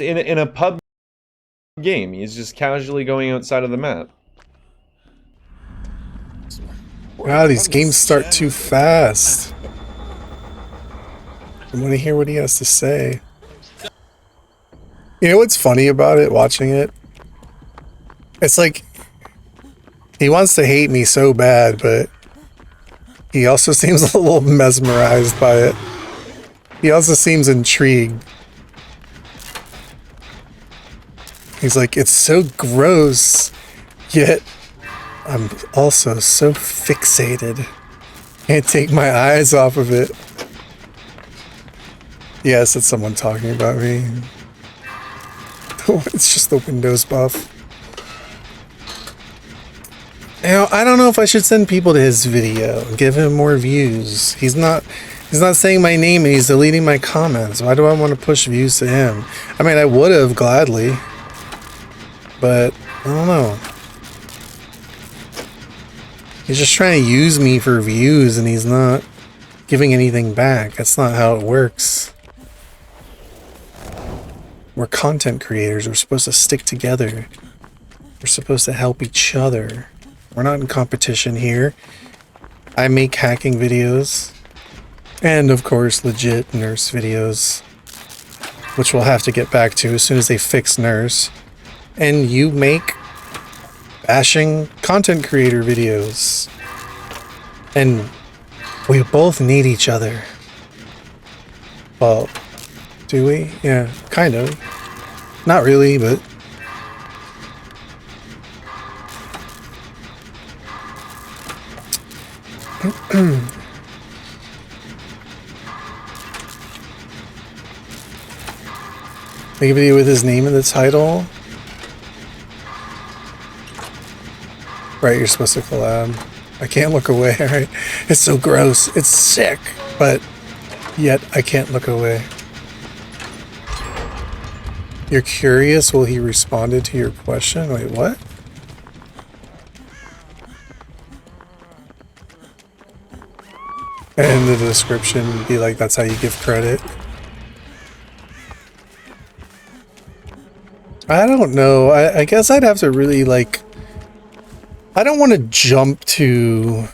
in a pub game. He's just casually going outside of the map. Wow, these games start too fast. I want to hear what he has to say. You know what's funny about it, watching it? It's like he wants to hate me so bad, but he also seems a little mesmerized by it. He also seems intrigued. He's like, it's so gross, yet I'm also so fixated. Can't take my eyes off of it. Yes, it's someone talking about me. It's just the Windows buff. You know, I don't know if I should send people to his video, give him more views. He's not saying my name and he's deleting my comments. Why do I want to push views to him? I mean, I would have gladly, but I don't know. He's just trying to use me for views and he's not giving anything back. That's not how it works. We're content creators. We're supposed to stick together. We're supposed to help each other. We're not in competition here. I make hacking videos. And of course, legit nurse videos. Which we'll have to get back to as soon as they fix nurse. And you make bashing content creator videos. And we both need each other. Well, do we? Yeah, kind of. Not really, but... Make a video with his name in the title. Right, you're supposed to collab. I can't look away, right? It's so gross. It's sick, but yet I can't look away. You're curious, will he responded to your question? Wait, what? And the description be like, that's how you give credit. I don't know. I guess I'd have to really like... I don't want to jump to...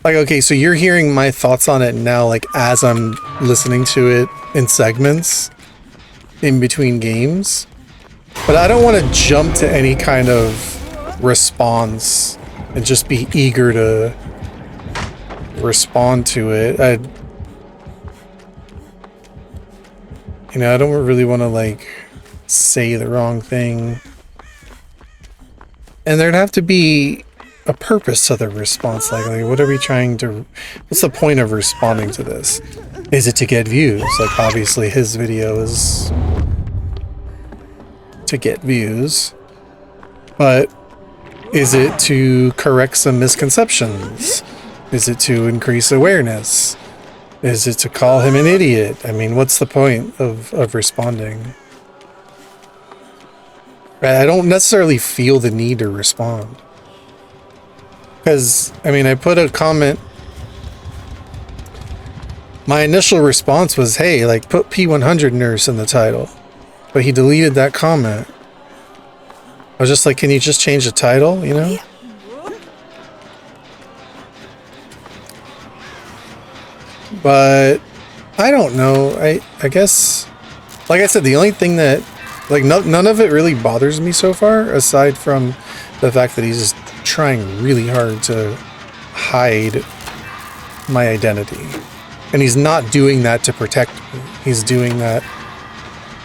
Like, okay, so you're hearing my thoughts on it now, like, as I'm listening to it in segments in between games. But I don't want to jump to any kind of response and just be eager to respond to it. I don't really want to, like, say the wrong thing. And there'd have to be a purpose to the response. Like, what are we trying to... What's the point of responding to this? Is it to get views? Like, obviously his video is to get views. But is it to correct some misconceptions? Is it to increase awareness? Is it to call him an idiot? I mean, what's the point of responding? I don't necessarily feel the need to respond. Because, I mean, I put a comment. My initial response was, hey, like, put P100 nurse in the title. But he deleted that comment. I was just like, can you just change the title, you know? But I don't know. I guess, like I said, the only thing that, like, none of it really bothers me so far, aside from the fact that he's just trying really hard to hide my identity. And he's not doing that to protect me. He's doing that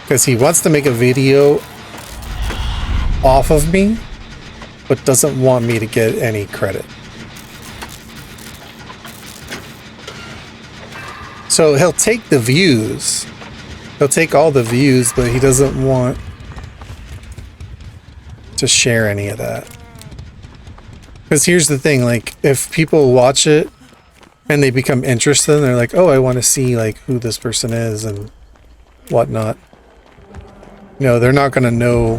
because he wants to make a video off of me, but doesn't want me to get any credit. So he'll take the views. He'll take all the views, but he doesn't want to share any of that. Because here's the thing, like, if people watch it and they become interested, and they're like, oh, I want to see, like, who this person is and whatnot. You know, they're not going to know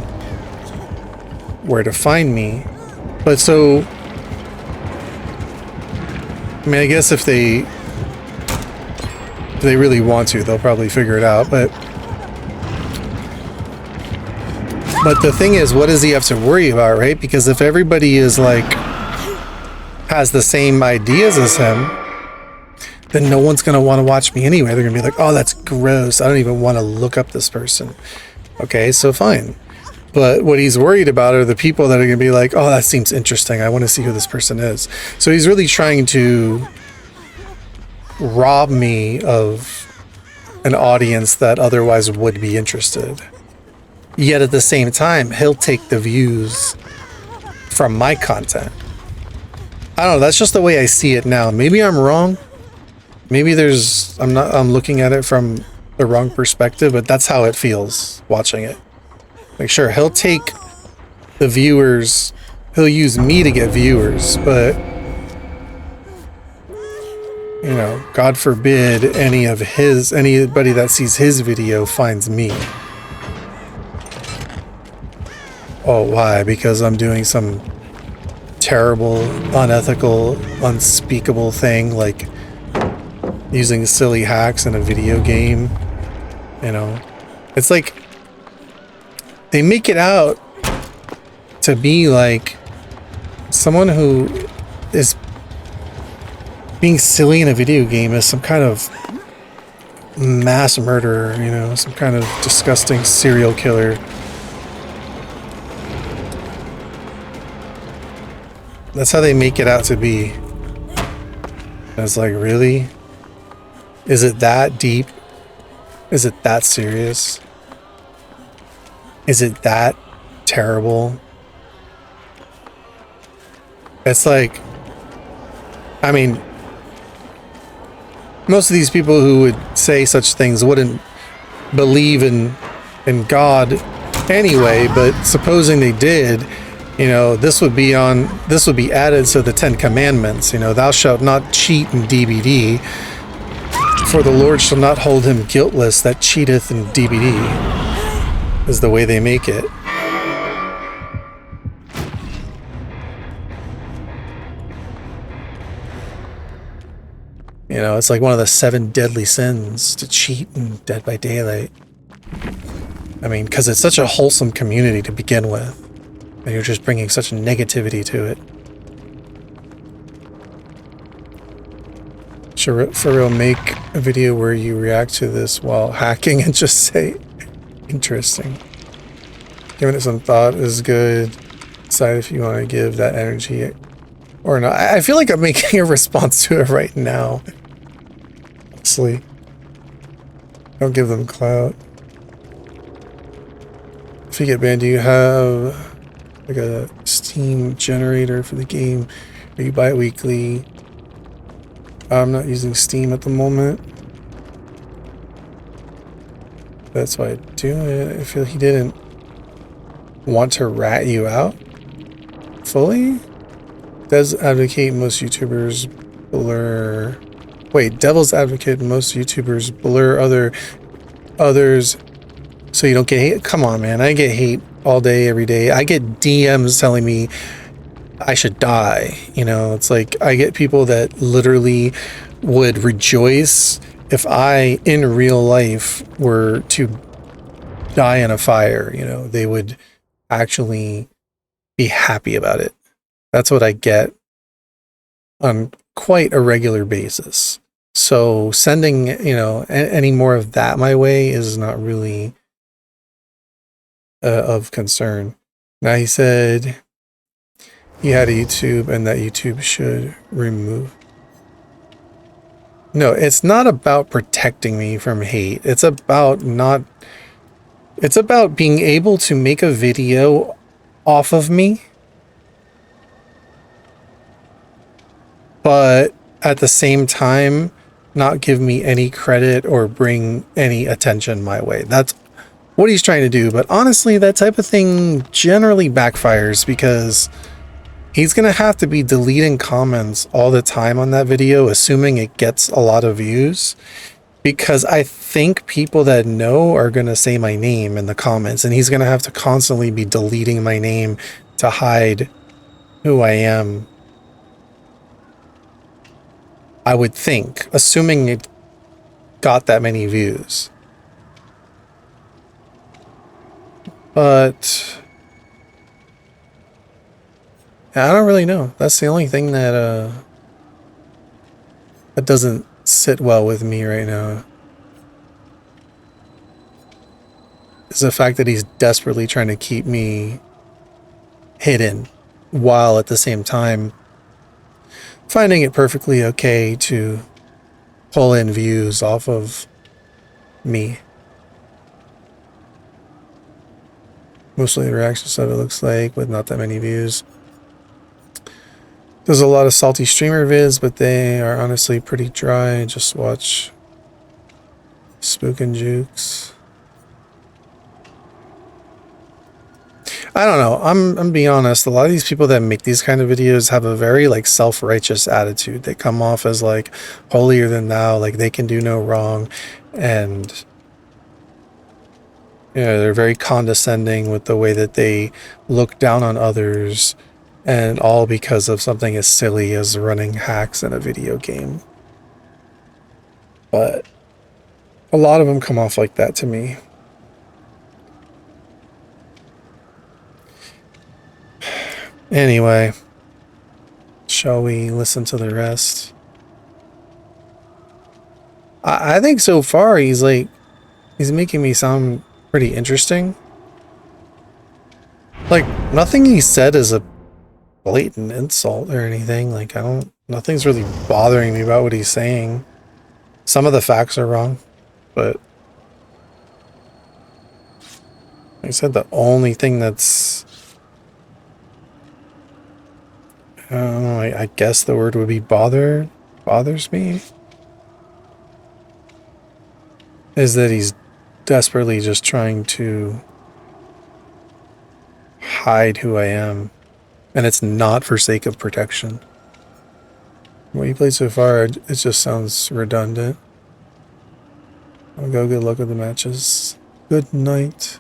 where to find me. But so, I mean, I guess if they really want to, they'll probably figure it out. But But the thing is, what does he have to worry about, right? Because if everybody is like, has the same ideas as him, then no one's going to want to watch me anyway. They're going to be like, oh, that's gross. I don't even want to look up this person. Okay, so fine. But what he's worried about are the people that are going to be like, oh, that seems interesting. I want to see who this person is. So he's really trying to rob me of an audience that otherwise would be interested. Yet at the same time, he'll take the views from my content. I don't know, that's just the way I see it now. Maybe I'm wrong. Maybe I'm looking at it from the wrong perspective, but that's how it feels watching it. Like, sure, he'll take the viewers, he'll use me to get viewers, but you know, God forbid anybody that sees his video finds me. Oh, why? Because I'm doing some terrible, unethical, unspeakable thing, like using silly hacks in a video game. You know, it's like they make it out to be like someone who is being silly in a video game is some kind of mass murderer, you know, some kind of disgusting serial killer. That's how they make it out to be. And it's like, really? Is it that deep? Is it that serious? Is it that terrible? It's like, I mean, most of these people who would say such things wouldn't believe in God anyway, but supposing they did, you know, this would be added to the 10 Commandments. You know, thou shalt not cheat in DBD, for the Lord shall not hold him guiltless that cheateth in DBD, is the way they make it. You know, it's like one of the 7 deadly sins to cheat in Dead by Daylight. I mean, because it's such a wholesome community to begin with, and you're just bringing such negativity to it. Should for real make a video where you react to this while hacking and just say, interesting. Giving it some thought is good. Decide if you want to give that energy or not. I feel like I'm making a response to it right now. Honestly. Don't give them clout. If you get banned, do you have like a Steam generator for the game? Or you buy it weekly? I'm not using Steam at the moment. That's why I do it. I feel he didn't want to rat you out fully. Does advocate most YouTubers blur. Wait, devil's advocate most YouTubers blur others so you don't get hate. Come on, man. I get hate all day, every day. I get DMs telling me I should die. You know, it's like I get people that literally would rejoice if I, in real life, were to die in a fire. You know, they would actually be happy about it. That's what I get on quite a regular basis. So sending, you know, any more of that my way is not really of concern. Now he said he had a YouTube and that YouTube should remove. No, it's not about protecting me from hate. It's about being able to make a video off of me, but at the same time, not give me any credit or bring any attention my way. That's what he's trying to do. But honestly, that type of thing generally backfires because he's going to have to be deleting comments all the time on that video, assuming it gets a lot of views. Because I think people that know are going to say my name in the comments, and he's going to have to constantly be deleting my name to hide who I am. I would think, assuming it got that many views. But I don't really know. That's the only thing that doesn't sit well with me right now. Is the fact that he's desperately trying to keep me hidden while at the same time finding it perfectly okay to pull in views off of me. Mostly the reaction stuff, it looks like, with not that many views. There's a lot of salty streamer vids, but they are honestly pretty dry. Just watch Spook and Jukes. I don't know. I'm being honest. A lot of these people that make these kind of videos have a very like self-righteous attitude. They come off as like holier than thou, like they can do no wrong, and they're very condescending with the way that they look down on others, and all because of something as silly as running hacks in a video game. But a lot of them come off like that to me. Anyway, shall we listen to the rest? I think so far he's making me sound pretty interesting. Like, nothing he said is a blatant insult or anything. Like, nothing's really bothering me about what he's saying. Some of the facts are wrong, but like I said, the only thing that's, I don't know, I guess the word would be bothers me, is that he's desperately just trying to hide who I am, and it's not for sake of protection. What you played so far, it just sounds redundant. I'll go good luck with the matches. Good night.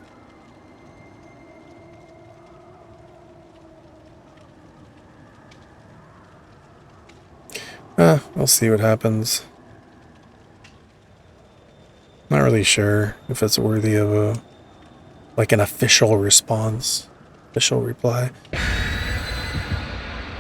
We'll see what happens. Not really sure if it's worthy of like an official response, official reply.